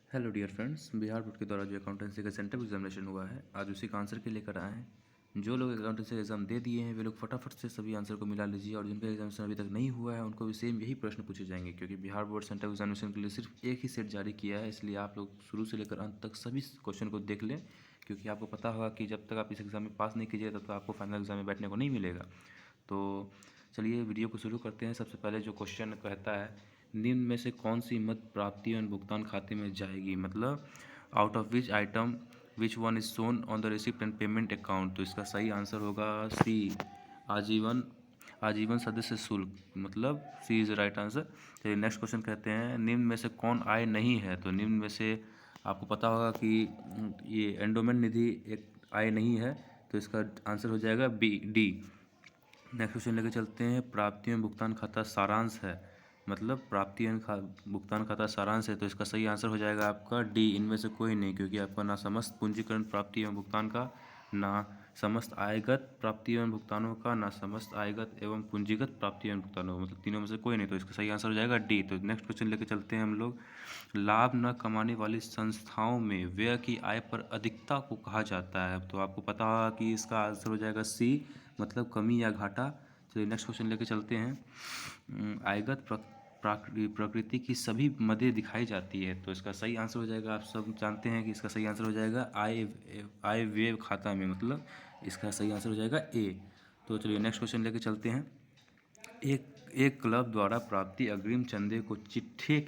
Hello dear friends, Bihar board के द्वारा जो अकाउंटेंसी का सेंट्रल एग्जामिनेशन हुआ है, आज उसी का आंसर के लेकर आए हैं। जो लोग अकाउंटेंसी का एग्जाम दे दिए हैं वे लोग फटाफट से सभी आंसर को मिला लीजिए, और जिनका एग्जामिनेशन अभी तक नहीं हुआ है उनको भी सेम यही प्रश्न पूछे जाएंगे, क्योंकि बिहार बोर्ड सेंट्रल एग्जामिनेशन के लिए सिर्फ एक ही सेट जारी किया है। इसलिए आप लोग शुरू से लेकर अंत तक सभी क्वेश्चन को देख लें, क्योंकि आपको पता होगा कि जब तक आप इस एग्ज़ाम में पास नहीं कीजिए तब तक आपको फाइनल एग्जाम में बैठने को नहीं मिलेगा। तो चलिए वीडियो को शुरू करते हैं। सबसे पहले जो क्वेश्चन कहता है, निम्न में से कौन सी मद प्राप्ति एवं भुगतान खाते में जाएगी, मतलब out of which item which one is shown on the receipt and payment account. तो इसका सही आंसर होगा सी, आजीवन आजीवन सदस्य शुल्क, मतलब सी इज राइट आंसर। चलिए नेक्स्ट क्वेश्चन कहते हैं, निम्न में से कौन आय नहीं है। तो निम्न में से आपको पता होगा कि ये एंडोमेंट निधि एक आय नहीं है, तो इसका आंसर हो जाएगा बी, डी। नेक्स्ट क्वेश्चन लेके चलते हैं, प्राप्ति एवं भुगतान खाता सारांश है, मतलब प्राप्ति एवं भुगतान खाता सारांश है, तो इसका सही आंसर हो जाएगा आपका डी, इनमें से कोई नहीं, क्योंकि आपका ना समस्त पूंजीकरण प्राप्ति एवं भुगतान का, ना समस्त आयगत प्राप्ति एवं भुगतानों का, ना समस्त आयगत एवं पूंजीगत प्राप्ति एवं भुगतानों, मतलब तीनों में से कोई नहीं, तो इसका सही आंसर हो जाएगा डी। तो नेक्स्ट क्वेश्चन लेके चलते हैं हम लोग, लाभ न कमाने वाली संस्थाओं में व्यय की आय पर अधिकता को कहा जाता है। तो आपको पता होगा कि इसका आंसर हो जाएगा सी, मतलब कमी या घाटा। चलिए नेक्स्ट क्वेश्चन लेके चलते हैं, आयगत प्रकृति की सभी मदें दिखाई जाती है, तो इसका सही आंसर हो जाएगा, आप सब जानते हैं कि इसका सही आंसर हो जाएगा आय व्यय खाता में, मतलब इसका सही आंसर हो जाएगा ए। तो चलिए नेक्स्ट क्वेश्चन लेके चलते हैं, एक एक क्लब द्वारा प्राप्ति अग्रिम चंदे को चिट्ठे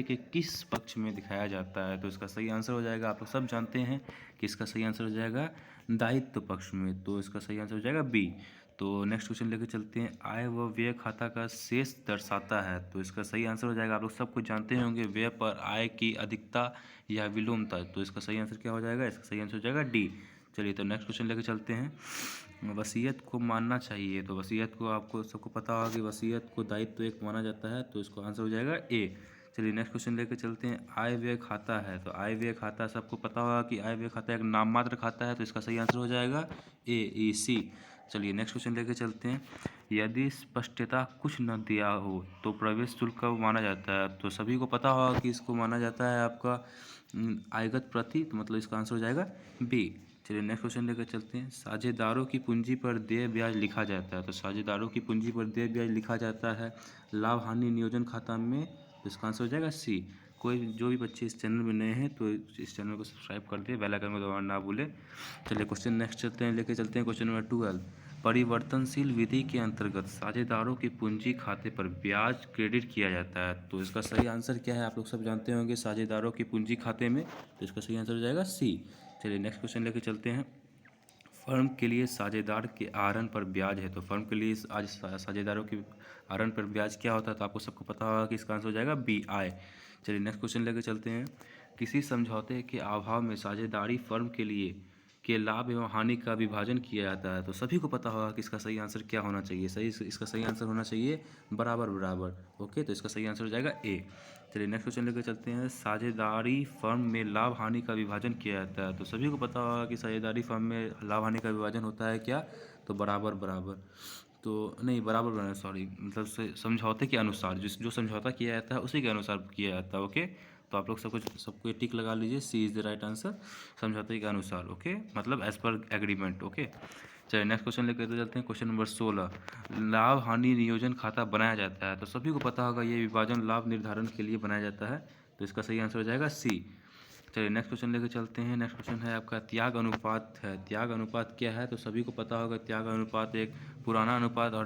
के किस पक्ष में दिखाया जाता है। तो इसका सही आंसर हो जाएगा, आप लोग सब जानते हैं कि इसका सही आंसर हो जाएगा दायित्व पक्ष में, तो इसका सही आंसर हो जाएगा बी। तो नेक्स्ट क्वेश्चन लेकर चलते हैं, आय व व्यय खाता का शेष दर्शाता है, तो इसका सही आंसर हो जाएगा, आप लोग सब कुछ जानते होंगे, व्यय पर आय की अधिकता या विलोमता, तो इसका सही आंसर क्या हो जाएगा, इसका सही आंसर हो जाएगा डी। चलिए तो नेक्स्ट क्वेश्चन लेकर चलते हैं, वसीयत को मानना चाहिए। तो वसीयत को आपको सबको पता होगा कि वसीयत को दायित्व एक माना जाता है, तो इसका आंसर हो जाएगा ए। चलिए नेक्स्ट क्वेश्चन लेकर चलते हैं, आय व्यय खाता है। तो आय व्यय खाता सबको पता होगा कि आय व्यय खाता एक नाम मात्र खाता है, तो इसका सही आंसर हो जाएगा ए, ई, सी। चलिए नेक्स्ट क्वेश्चन लेकर चलते हैं, यदि स्पष्टता कुछ न दिया हो तो प्रवेश शुल्क कब माना जाता है। तो सभी को पता होगा कि इसको माना जाता है आपका आयगत प्रति, तो मतलब इसका आंसर हो जाएगा बी। चलिए नेक्स्ट क्वेश्चन लेकर चलते हैं, साझेदारों की पूंजी पर देय ब्याज लिखा जाता है। तो साझेदारों की पूंजी पर देय ब्याज लिखा जाता है लाभ हानि नियोजन खाता में, तो इसका आंसर हो जाएगा सी। कोई जो भी बच्चे इस चैनल में नए हैं तो इस चैनल को सब्सक्राइब कर दे, बेल आइकन को दबाना ना भूले। चलिए क्वेश्चन नेक्स्ट चलते हैं, लेके चलते हैं क्वेश्चन नंबर 12, परिवर्तनशील विधि के अंतर्गत साझेदारों की पूंजी खाते पर ब्याज क्रेडिट किया जाता है। तो इसका सही आंसर क्या है, आप लोग सब जानते होंगे, साझेदारों की पूंजी खाते में, तो इसका सही आंसर हो जाएगा सी। चलिए नेक्स्ट क्वेश्चन लेके चलते हैं, फर्म के लिए साझेदार के आहरण पर ब्याज है। तो फर्म के लिए आज साझेदारों के आहरण पर ब्याज क्या होता है, तो आपको सबको पता होगा कि इसका आंसर हो जाएगा बी, आय। चलिए नेक्स्ट क्वेश्चन लेकर चलते हैं, किसी समझौते के अभाव में साझेदारी फर्म के लिए के लाभ एवं हानि का विभाजन किया जाता है। तो सभी को पता होगा कि इसका सही आंसर क्या होना चाहिए, इसका सही आंसर होना चाहिए बराबर बराबर। ओके, तो इसका सही आंसर हो जाएगा ए। चलिए नेक्स्ट क्वेश्चन लेकर चलते हैं, साझेदारी फर्म में लाभ हानि का विभाजन किया जाता है। तो सभी को पता होगा कि साझेदारी फर्म में लाभ हानि का विभाजन होता है क्या, तो बराबर बराबर, तो नहीं बराबर बराबर सॉरी, मतलब समझौते के अनुसार, जो समझौता किया जाता है उसी के अनुसार किया जाता है। ओके, तो आप लोग सबको ये टिक लगा लीजिए, सी इज़ द राइट आंसर, समझौते के अनुसार। ओके, मतलब एज पर एग्रीमेंट। ओके, चलिए नेक्स्ट क्वेश्चन लेकर चलते हैं, क्वेश्चन नंबर 16, लाभ हानि नियोजन खाता बनाया जाता है। तो सभी को पता होगा ये विभाजन लाभ निर्धारण के लिए बनाया जाता है, तो इसका सही आंसर हो जाएगा सी। चलिए नेक्स्ट क्वेश्चन लेकर चलते हैं, नेक्स्ट क्वेश्चन है आपका त्याग अनुपात है। त्याग अनुपात क्या है, तो सभी को पता होगा त्याग अनुपात एक पुराना अनुपात और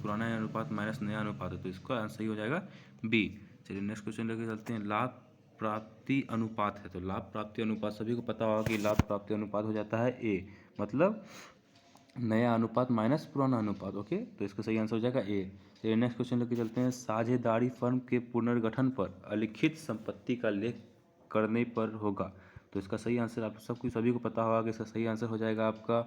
पुराना अनुपात माइनस नया अनुपात है, तो इसका आंसर सही हो जाएगा बी। चलिए नेक्स्ट क्वेश्चन लेकर चलते हैं, लाभ प्राप्ति अनुपात है। तो लाभ प्राप्ति अनुपात सभी को पता होगा कि लाभ प्राप्ति अनुपात हो जाता है ए, मतलब नया अनुपात माइनस पुराना अनुपात। ओके, तो इसका सही आंसर हो जाएगा ए। चलिए नेक्स्ट क्वेश्चन लेके चलते हैं, साझेदारी फर्म के पुनर्गठन पर अलिखित संपत्ति का लेख करने पर होगा। तो इसका सही आंसर आप सभी को पता होगा कि इसका सही आंसर हो जाएगा आपका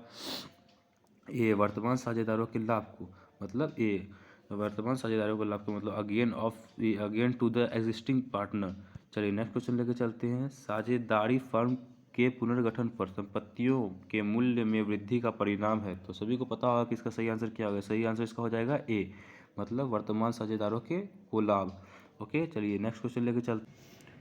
ए, वर्तमान साझेदारों के लाभ को, मतलब ए, वर्तमान साझेदारों के लाभ को, मतलब again to the existing partner. चलिए नेक्स्ट क्वेश्चन लेके चलते हैं, साझेदारी फर्म के पुनर्गठन पर संपत्तियों के मूल्य में वृद्धि का परिणाम है। तो सभी को पता होगा कि इसका सही आंसर क्या होगा, सही आंसर इसका हो जाएगा ए, मतलब वर्तमान साझेदारों के को लाभ। ओके, चलिए नेक्स्ट क्वेश्चन लेके चलते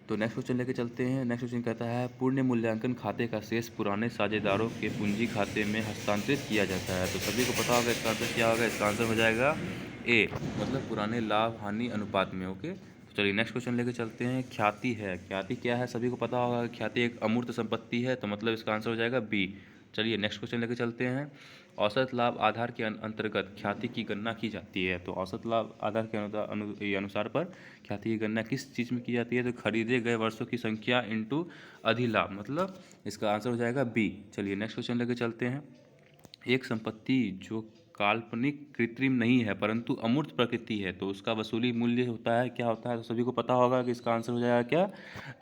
तो नेक्स्ट क्वेश्चन लेके चलते हैं। नेक्स्ट क्वेश्चन कहता है पूर्ण मूल्यांकन खाते का शेष पुराने साझेदारों के पूंजी खाते में हस्तांतरित किया जाता है। तो सभी को पता होगा इसका आंसर क्या होगा। इसका आंसर हो जाएगा ए, मतलब पुराने लाभ हानि अनुपात में। ओके, तो चलिए नेक्स्ट क्वेश्चन लेके चलते हैं। ख्याति है, ख्याति क्या है सभी को पता होगा। ख्याति एक अमूर्त संपत्ति है, तो मतलब इसका आंसर हो जाएगा बी। चलिए नेक्स्ट क्वेश्चन लेके चलते हैं। औसत लाभ आधार के अंतर्गत ख्याति की गणना की जाती है। तो औसत लाभ आधार के अनुसार पर ख्याति की गणना किस चीज़ में की जाती है। तो खरीदे गए वर्षों की संख्या इंटू अधिलाभ, मतलब इसका आंसर हो जाएगा बी। चलिए नेक्स्ट क्वेश्चन लेके चलते हैं। एक संपत्ति जो काल्पनिक कृत्रिम नहीं है परंतु अमूर्त प्रकृति है, तो उसका वसूली मूल्य होता है क्या होता है। तो सभी को पता होगा कि इसका आंसर हो जाएगा क्या,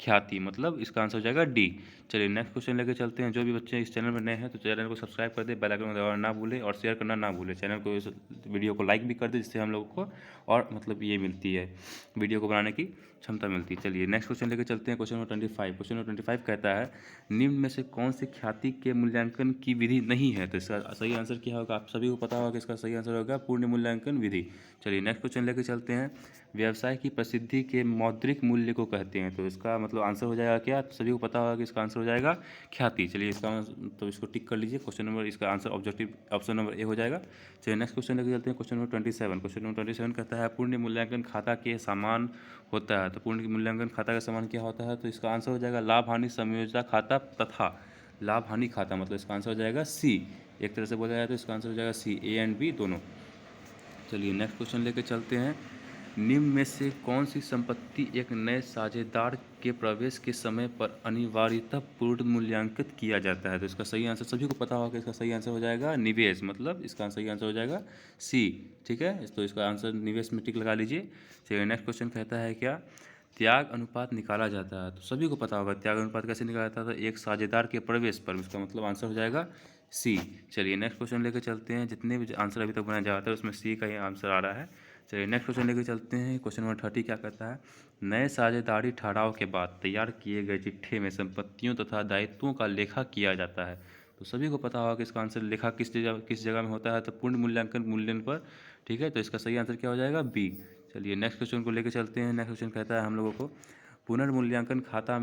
ख्याति, मतलब इसका आंसर हो जाएगा डी। चलिए नेक्स्ट क्वेश्चन लेके चलते हैं। जो भी बच्चे इस चैनल में नए हैं तो चैनल को सब्सक्राइब कर दे, बेल आइकन दबाना ना भूले और शेयर करना ना भूले। चैनल को, इस वीडियो को लाइक भी कर दे, जिससे हम लोगों को और मतलब ये मिलती है, वीडियो को बनाने की क्षमता मिलती है। चलिए नेक्स्ट क्वेश्चन लेके चलते हैं। Question number 25। क्वेश्चन नंबर 25 कहता है निम्न में से कौन सी ख्याति के मूल्यांकन की विधि नहीं है। तो इसका सही आंसर क्या होगा। आप सभी को पता होगा कि इसका सही आंसर होगा पूर्ण मूल्यांकन विधि। चलिए नेक्स्ट क्वेश्चन लेके चलते हैं। व्यवसाय की प्रसिद्धि के मौद्रिक मूल्य को कहते हैं। तो इसका मतलब आंसर हो जाएगा क्या, तो सभी को पता होगा कि इसका आंसर हो जाएगा ख्याति। चलिए इसका तो इसको टिक कर लीजिए। क्वेश्चन नंबर, इसका answer objective option number A हो जाएगा। चलिए नेक्स्ट क्वेश्चन लेके चलते हैं। Question number 27। क्वेश्चन नंबर 27 कहता है पूर्ण मूल्यांकन खाता के समान होता है। तो पूर्ण मूल्यांकन खाता का समान क्या होता है। तो इसका आंसर हो जाएगा लाभ हानि समयोजित खाता तथा लाभ हानि खाता, मतलब इसका आंसर हो जाएगा सी। एक तरह से बोला जाए तो इसका आंसर हो जाएगा सी, ए एंड बी दोनों। चलिए नेक्स्ट क्वेश्चन लेके चलते हैं। निम्न में से कौन सी संपत्ति एक नए साझेदार के प्रवेश के समय पर अनिवार्यतः पूर्ण मूल्यांकित किया जाता है। तो इसका सही आंसर सभी को पता होगा कि इसका सही आंसर हो जाएगा निवेश, मतलब इसका सही आंसर हो जाएगा सी। ठीक है, तो इसका आंसर निवेश में टिक लगा लीजिए। चलिए नेक्स्ट क्वेश्चन कहता है क्या, त्याग अनुपात निकाला जाता है। तो सभी को पता होगा त्याग अनुपात कैसे निकाला जाता है। तो एक साझेदार के प्रवेश पर, इसका मतलब आंसर हो जाएगा सी। चलिए नेक्स्ट क्वेश्चन लेके चलते हैं। जितने भी आंसर अभी तक बनाया जाता है उसमें सी का ही आंसर आ रहा है। चलिए नेक्स्ट क्वेश्चन लेके चलते हैं। क्वेश्चन नंबर 30 क्या कहता है, नए साझेदारी ठहराव के बाद तैयार किए गए चिट्ठे में संपत्तियों तथा दायित्वों का लेखा किया जाता है। तो सभी को पता होगा कि इसका आंसर लेखा किस जगह में होता है। तो पूर्ण मूल्यांकन मूल्यन पर। ठीक है, तो इसका सही आंसर क्या हो जाएगा, बी। चलिए नेक्स्ट क्वेश्चन को लेके चलते हैं। नेक्स्ट क्वेश्चन कहता है हम लोगों को पुनर्मूल्यांकन खाता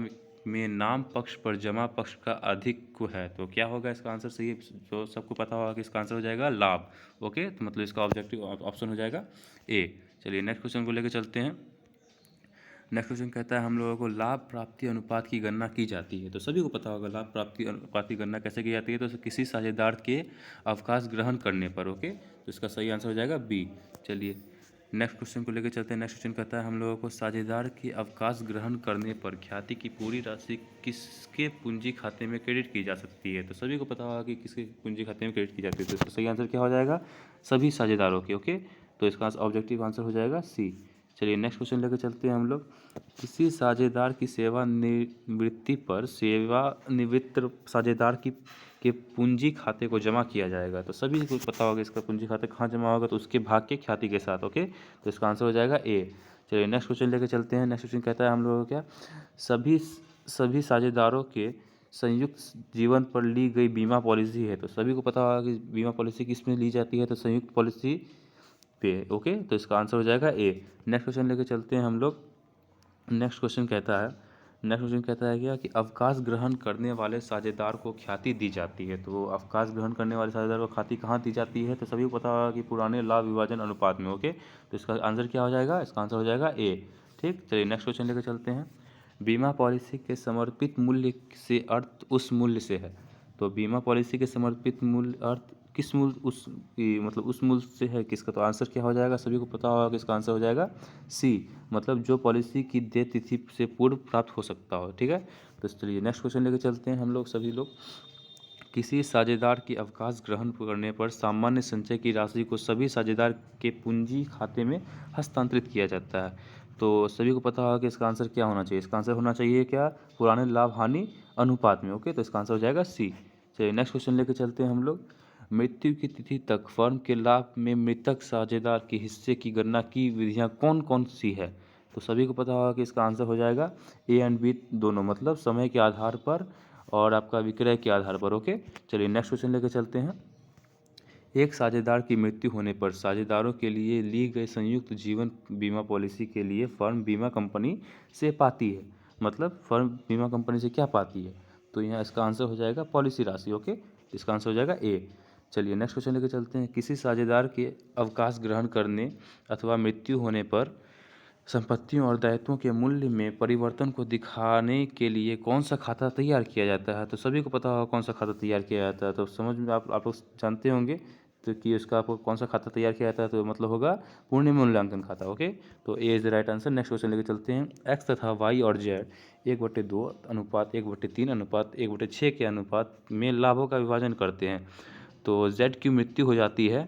में नाम पक्ष पर जमा पक्ष का अधिक है। तो क्या होगा इसका आंसर, सही जो सबको पता होगा कि इसका आंसर हो जाएगा लाभ। ओके, तो मतलब इसका ऑब्जेक्टिव ऑप्शन हो जाएगा ए। चलिए नेक्स्ट क्वेश्चन को लेकर चलते हैं। नेक्स्ट क्वेश्चन कहता है हम लोगों को लाभ प्राप्ति अनुपात की गणना की जाती है। तो सभी को पता होगा लाभ प्राप्ति अनुपात की गणना कैसे की जाती है। तो किसी साझेदार के अवकाश ग्रहण करने पर। ओके, तो इसका सही आंसर हो जाएगा बी। चलिए नेक्स्ट क्वेश्चन को लेकर चलते हैं। नेक्स्ट क्वेश्चन कहता है हम लोगों को साझेदार के अवकाश ग्रहण करने पर ख्याति की पूरी राशि किसके पूंजी खाते में क्रेडिट की जा सकती है। तो सभी को पता होगा कि किसके पूंजी खाते में क्रेडिट की जाती है। तो इसका सही आंसर क्या हो जाएगा, सभी साझेदारों के। ओके, तो इसका ऑब्जेक्टिव आंसर हो जाएगा सी। चलिए नेक्स्ट क्वेश्चन लेकर चलते हैं हम लोग। किसी साझेदार की सेवानिवृत्ति पर सेवानिवृत्त साझेदार की के पूंजी खाते को जमा किया जाएगा। तो सभी को पता होगा इसका पूंजी खाता कहाँ जमा होगा। तो उसके भाग के ख्याति के साथ। ओके, तो इसका आंसर हो जाएगा ए। चलिए नेक्स्ट क्वेश्चन लेके चलते हैं। नेक्स्ट क्वेश्चन कहता है हम लोगों को क्या, सभी साझेदारों के संयुक्त जीवन पर ली गई बीमा पॉलिसी है। तो सभी को पता होगा कि बीमा पॉलिसी किस में ली जाती है। तो संयुक्त पॉलिसी पे। ओके, तो इसका आंसर हो जाएगा ए। नेक्स्ट क्वेश्चन लेके चलते हैं हम लोग। नेक्स्ट क्वेश्चन कहता है क्या कि अवकाश ग्रहण करने वाले साझेदार को ख्याति दी जाती है। तो अवकाश ग्रहण करने वाले साझेदार को ख्याति कहाँ दी जाती है। तो सभी को पता होगा कि पुराने लाभ विभाजन अनुपात में। ओके, तो इसका आंसर क्या हो जाएगा, इसका आंसर हो जाएगा ए। ठीक, चलिए नेक्स्ट क्वेश्चन लेकर चलते हैं। बीमा पॉलिसी के समर्पित मूल्य से अर्थ उस मूल्य से है। तो बीमा पॉलिसी के समर्पित मूल्य अर्थ किस मूल्य, मतलब उस मूल्य से है किसका। तो आंसर क्या हो जाएगा, सभी को पता होगा कि इसका आंसर हो जाएगा सी, मतलब जो पॉलिसी की देय तिथि से पूर्व प्राप्त हो सकता हो। ठीक है, तो चलिए नेक्स्ट क्वेश्चन लेकर चलते हैं हम लोग सभी लोग। किसी साझेदार की अवकाश ग्रहण करने पर सामान्य संचय की राशि को सभी साझेदार के पूंजी खाते में हस्तांतरित किया जाता है। तो सभी को पता होगा कि इसका आंसर क्या होना चाहिए। इसका आंसर होना चाहिए क्या, पुराने लाभ हानि अनुपात में। ओके, तो इसका आंसर हो जाएगा सी। चलिए नेक्स्ट क्वेश्चन लेकर चलते हैं हम लोग। मृत्यु की तिथि तक फर्म के लाभ में मृतक साझेदार के हिस्से की गणना की विधियां कौन कौन सी है। तो सभी को पता होगा कि इसका आंसर हो जाएगा ए एंड बी दोनों, मतलब समय के आधार पर और आपका विक्रय के आधार पर। ओके, चलिए नेक्स्ट क्वेश्चन लेकर चलते हैं। एक साझेदार की मृत्यु होने पर साझेदारों के लिए ली गई संयुक्त जीवन बीमा पॉलिसी के लिए फर्म बीमा कंपनी से पाती है। मतलब फर्म बीमा कंपनी से क्या पाती है, तो यहाँ इसका आंसर हो जाएगा पॉलिसी राशि। ओके, इसका आंसर हो जाएगा ए। चलिए नेक्स्ट क्वेश्चन लेके चलते हैं। किसी साझेदार के अवकाश ग्रहण करने अथवा मृत्यु होने पर संपत्तियों और दायित्वों के मूल्य में परिवर्तन को दिखाने के लिए कौन सा खाता तैयार किया जाता है, तो सभी को पता होगा कौन सा खाता तैयार किया जाता है, तो समझ में आप लोग जानते होंगे तो कि उसका आपको कौन सा खाता तैयार किया जाता है, तो मतलब होगा पूर्ण मूल्यांकन खाता। ओके, तो A is the right answer. Next question लेके चलते हैं। एक्स तथा वाई और जेड 1/2 अनुपात 1/3 अनुपात 1/6 के अनुपात में लाभों का विभाजन करते हैं, तो जेड की मृत्यु हो जाती है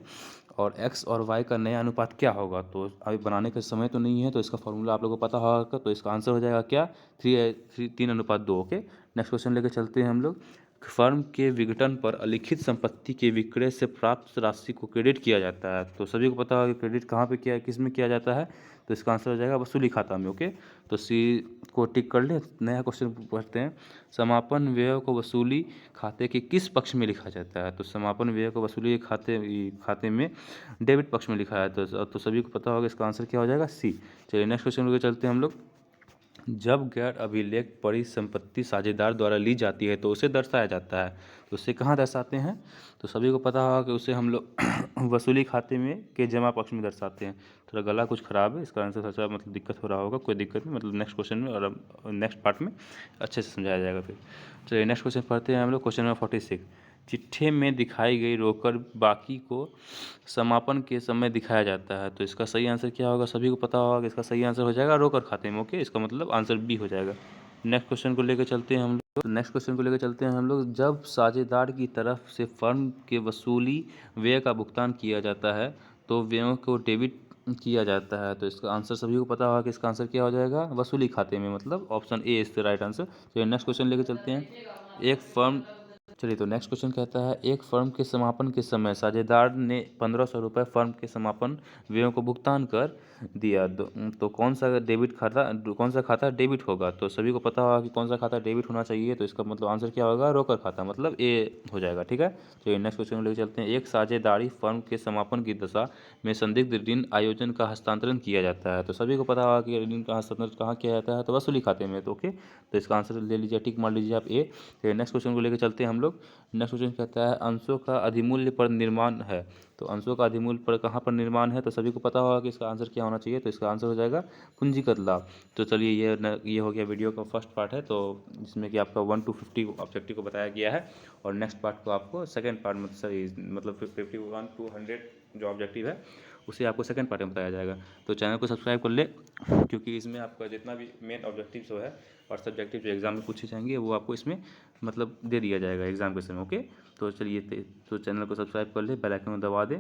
और एक्स और वाई का नया अनुपात क्या होगा, तो अभी बनाने का समय तो नहीं है, तो इसका फॉर्मूला आप लोगों को पता होगा, तो इसका आंसर हो जाएगा क्या 3:2। ओके, नेक्स्ट क्वेश्चन लेके चलते हैं हम लोग। फर्म के विघटन पर अलिखित संपत्ति के विक्रय से प्राप्त राशि को क्रेडिट किया जाता है, तो सभी को पता होगा कि क्रेडिट कहाँ पे किया, किस में किया जाता है, तो इसका आंसर हो जाएगा वसूली खाता में। ओके, तो सी को टिक कर ले। नया क्वेश्चन पढ़ते हैं। समापन व्यय को वसूली खाते के किस पक्ष में लिखा जाता है, तो समापन व्यय को वसूली खाते में डेबिट पक्ष में लिखा है, तो सभी को पता होगा इसका आंसर क्या हो जाएगा सी। चलिए नेक्स्ट क्वेश्चन लेके चलते हैं हम लोग। जब गैर अभिलेख परिसंपत्ति साझेदार द्वारा ली जाती है तो उसे दर्शाया जाता है, तो उसे कहाँ दर्शाते हैं, तो सभी को पता होगा कि उसे हम लोग वसूली खाते में के जमा पक्ष में दर्शाते हैं। थोड़ा गला कुछ ख़राब है, इसका आंसर थोड़ा मतलब दिक्कत हो रहा होगा, कोई दिक्कत नहीं, मतलब नेक्स्ट क्वेश्चन में और नेक्स्ट पार्ट में अच्छे से समझाया जाएगा फिर। चलिए नेक्स्ट क्वेश्चन पढ़ते हैं हम लोग। Question number 46। चिट्ठे में दिखाई गई रोकड़ बाकी को समापन के समय दिखाया जाता है, तो इसका सही आंसर क्या होगा, सभी को पता होगा कि इसका सही आंसर हो जाएगा रोकड़ खाते में। ओके, इसका मतलब आंसर बी हो जाएगा। नेक्स्ट क्वेश्चन को लेकर चलते हैं हम लोग। नेक्स्ट क्वेश्चन को लेकर चलते हैं हम लोग। जब साझेदार की तरफ से फर्म के वसूली व्यय का भुगतान किया जाता है तो व्ययों को डेबिट किया जाता है, तो इसका आंसर सभी को पता होगा कि इसका आंसर क्या हो जाएगा वसूली खाते में, मतलब option A is the right answer. चलिए नेक्स्ट क्वेश्चन लेकर चलते हैं। एक फर्म चलिए तो नेक्स्ट क्वेश्चन कहता है, एक फर्म के समापन के समय साझेदार ने 1500 रुपये फर्म के समापन व्ययों को भुगतान कर दिया, तो कौन सा खाता डेबिट होगा, तो सभी को पता होगा कि कौन सा खाता डेबिट होना चाहिए, तो इसका मतलब आंसर क्या होगा रोकड़ खाता, मतलब ए हो जाएगा। ठीक है, तो नेक्स्ट क्वेश्चन लेकर चलते हैं। एक साझेदारी फर्म के समापन की दशा में संदिग्ध ऋण आयोजन का हस्तांतरण किया जाता है, तो सभी को पता होगा कि ऋण का हस्तांतरण कहाँ किया जाता है, तो वसूली खाते में। तो ओके, तो इसका आंसर ले लीजिए, टिक मार लीजिए आप ए। तो नेक्स्ट क्वेश्चन को लेकर चलते हैं हम लोग। नेक्स्ट क्वेश्चन कहता है अंशों का अधिमूल्य पर निर्माण है, तो अंशों का अधिमूल्य पर कहाँ पर निर्माण है, तो सभी को पता होगा कि इसका आंसर क्या होना चाहिए, तो इसका आंसर हो जाएगा पूंजीगत लाभ। तो चलिए ये हो गया वीडियो का फर्स्ट पार्ट है, तो जिसमें कि आपका 1 to 50 ऑब्जेक्टिव को बताया गया है, और नेक्स्ट पार्ट को आपको सेकेंड पार्ट में मतलब 51 to 100 जो ऑब्जेक्टिव है उसे आपको सेकंड पार्ट में बताया जाएगा। तो चैनल को सब्सक्राइब कर ले, क्योंकि इसमें आपका जितना भी मेन ऑब्जेक्टिव जो है और सब्जेक्टिव जो एग्जाम में पूछे जाएंगे वो आपको इसमें मतलब दे दिया जाएगा एग्जाम के समय। ओके, तो चलिए तो चैनल को सब्सक्राइब कर ले, बेल आइकन दबा दें